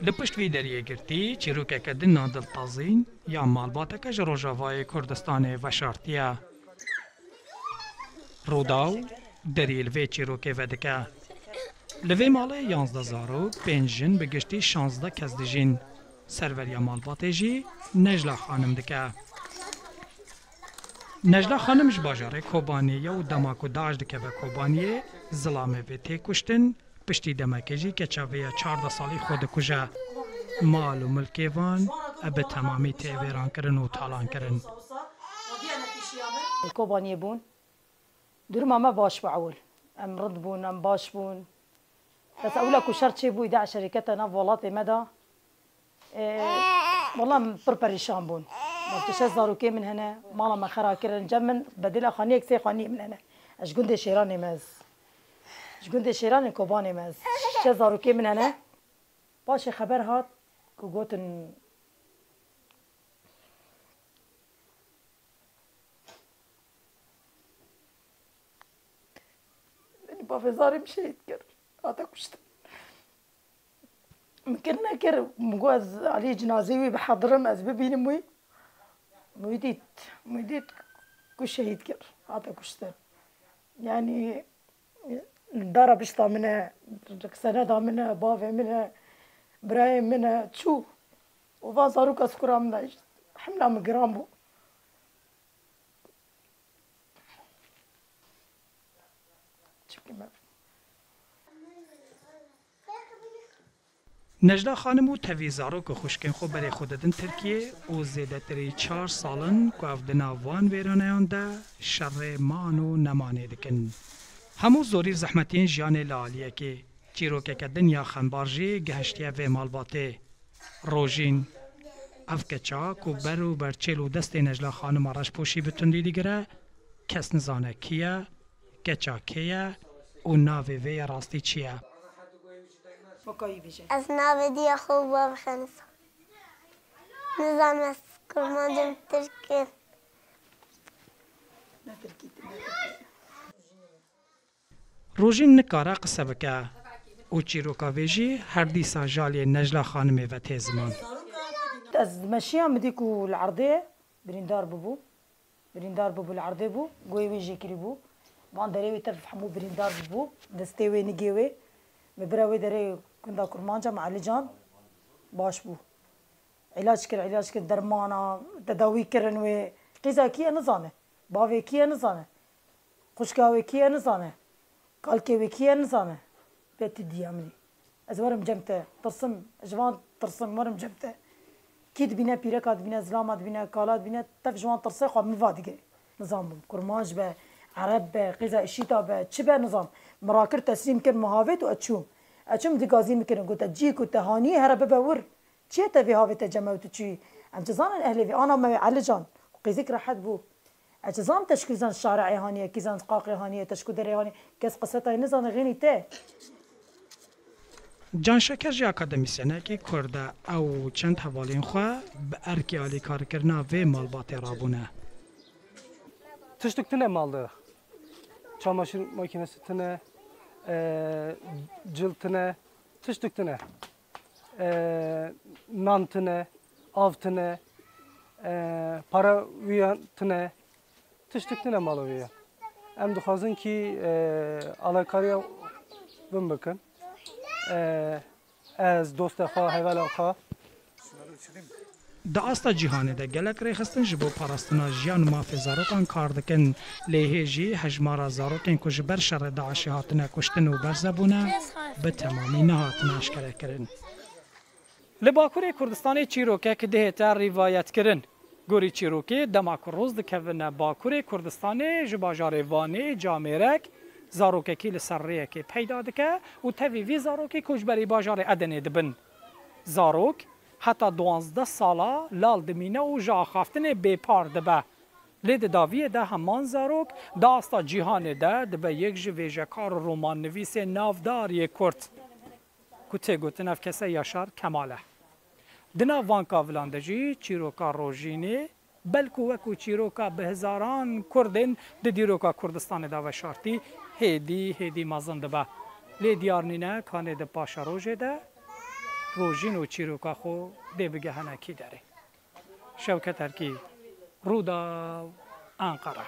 لپشت وی دریه گرتی چیروکه که دنا دلتازین یا مالباته که جروجاوای کردستان و شارتیه روداو دریل وی چیروکه ودکه لوی ماله 11 زارو پنجن بگشتی 16 کس دیجین سروریا مالباته جی نجلا خانم دکه نجلا خانمش باجاره کوبانیه و دماکو داعش دکه و کوبانیه ظلامه و تی کشتن پشتی دمکه جی که چاویه 14 سالی خود کجه مال و ملکی وان اب تمامی تی ویران کرن و تالان کرن کوبانیه بون دور ما باش بعول ام رد بون ام باش بون بس اقول لك شرط شي بو يدع شركتنا فولاتي مدى والله بريشان بون ما بتشزروا كي من هنا مالا ما خرا كرن جمن بدل خانيك سي خاني من هنا اش قندي شيراني ماز اش قندي شيراني كوباني ماز شزروا كي من هنا باش خبر هات كوغوتن بافزاري مشيت كر هذا كشت ممكن كر مجوز عليه جنازي بحضرم از ببين موي ميديت كل شهيد كر هذا كشت يعني ضرب اشطا منها سنة منها بافي منها برايم منها تشو وفازارو كسكرا منها حملة مجرامبو نجلا خانم و تویزارو که خوشکن خو برای خوددن ترکیه و زیده تری 4 سالن که افدنا وان ویرانیان ده شر مان و نمانه دکن. همو زوری زحمتین جیان لالیه که چیروکه که دنیا خنبارجی گهشتیه و مالباته روژین افکچا که برو برچل و دست نجلا خانم آرش پوشی بتندی دیگره کس نزانه کیه کچا کیه و ناوی وی راستی چیه از ناودی خوب بخنس نظام از کرمانجم ترکیه روژین نکاره قصه بکه او چیروکا ویجی هر دیسا جالی نجلا خانمه و تیزمان از مشیام مدیکو العرضه بریندار ببو العرضه بو گوی ویجی کری بو وان دریوی تف حمو بریندار ببو دستیوی نگیوی مبراوي دري كندا كرمانجا مع لجان باش بو علاج كر درمانا تداوي كرن و قيزا كي نزانه باوي كي نزانه خشكاوي كي نزانه قالكي كي نزانه بيت ديامني ازورم جمته ترسم جوان ترسم مرم جمته كيد بينا بيركات بينا زلامات بينا كالات بينا تف جوان ترسي خو من فادقه نظام كرمانج به عرب قيزا الشتاء به تشبه نظام مراكر تسليم كن مهافت واتشوم دي غازي ممكن قلت تجيك وتهاني هرب بور تشي تبي هافت جمعت تشي ام جزان اهلي في انا ما علجان قيزك راحت بو اجزام تشكيزان الشارع هانيه كيزان قاقي هانيه تشكو دري هاني كاس قصتها نزان غيني ته جان شکر جی اکادمیسیانه که کرده او چند حوالین خواه به ارکی آلی کار کرنا و مالبات رابونه تشتک تنه مالده çamaşır makinesi tine, cıl tine, tıştık tine, nan tine, av tine, para viyan tine, tıştık tine malı viyan. Em dixwazin ki alakariya bin bikin. Ez dosta xwe hevala xwe. دا استا جهانی ده گلک ریخستن جبو پاراستنا جیان و مافی زاروکان کار دکن لیه جی هجمارا زاروکین کج بر شر داعشی هاتنه کشتن و برزبونه به تمامی نهاتن اشکره کرن. لباکوری کردستانی چیروکه که ده تا روایت کرن. گوری چیروکی دماک روز دکوونه باکوری کردستانی جباجار وانی جامیرک زاروکه کی لسریه که پیدا دکه و تاوی وی زاروکی کج بری باجار ادنه دبن. زاروک حتی 12 ساله لال دمینه و جا خافتن بیپار دبه. لید داویه ده همان زاروک داستا جیهان ده دبه یک جویجکار رومان نویس نافدار یک کرد. کته گوتن اف کسه یاشار کماله. دنا وانکا ولندجی چیروکا روژینی بلکو وکو چیروکا به هزاران کردن ده دیروکا کردستان ده و شارتی هیدی مازن دبه. لی دیار نینه کانه ده پاشا روژه ده روژین و چیروکا خو ده بگه هنکی داره شوکت هرکی رودا انقره